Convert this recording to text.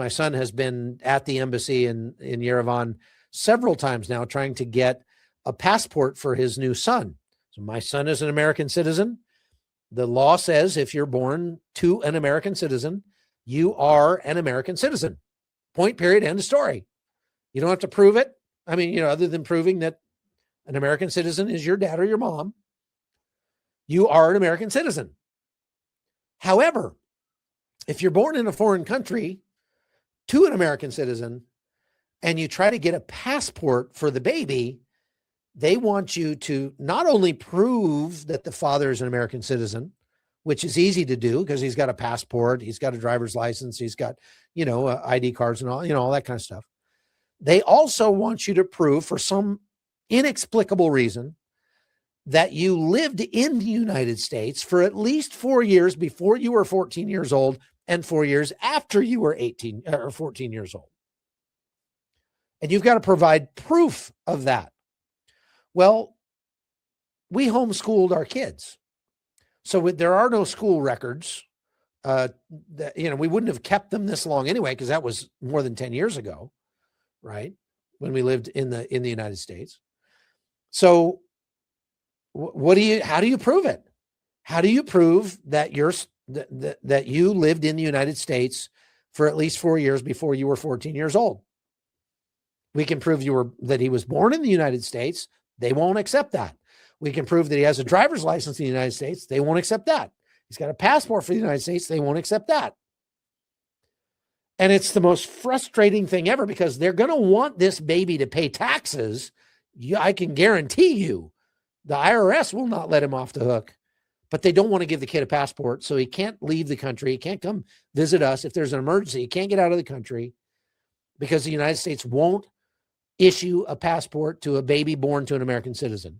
My son has been at the embassy in Yerevan several times now trying to get a passport for his new son. So my son is an American citizen. The law says if you're born to an American citizen, you are an American citizen. Point, period, end of story. You don't have to prove it. I mean, other than proving that an American citizen is your dad or your mom, you are an American citizen. However, if you're born in a foreign country to an American citizen and you try to get a passport for the baby, they want you to not only prove that the father is an American citizen, which is easy to do because he's got a passport, he's got a driver's license, he's got, ID cards and all, all that kind of stuff. They also want you to prove for some inexplicable reason that you lived in the United States for at least 4 years before you were 14 years old and 4 years after you were 18 or 14 years old. And you've got to provide proof of that. Well, we homeschooled our kids. So there are no school records. We wouldn't have kept them this long anyway, because that was more than 10 years ago, right? When we lived in the United States. So how do you prove it? How do you prove that that you lived in the United States for at least 4 years before you were 14 years old? We can prove that he was born in the United States. They won't accept that. We can prove that he has a driver's license in the United States. They won't accept that. He's got a passport for the United States. They won't accept that. And it's the most frustrating thing ever because they're going to want this baby to pay taxes. I can guarantee you the IRS will not let him off the hook, but they don't want to give the kid a passport. So he can't leave the country. He can't come visit us. If there's an emergency, he can't get out of the country because the United States won't issue a passport to a baby born to an American citizen.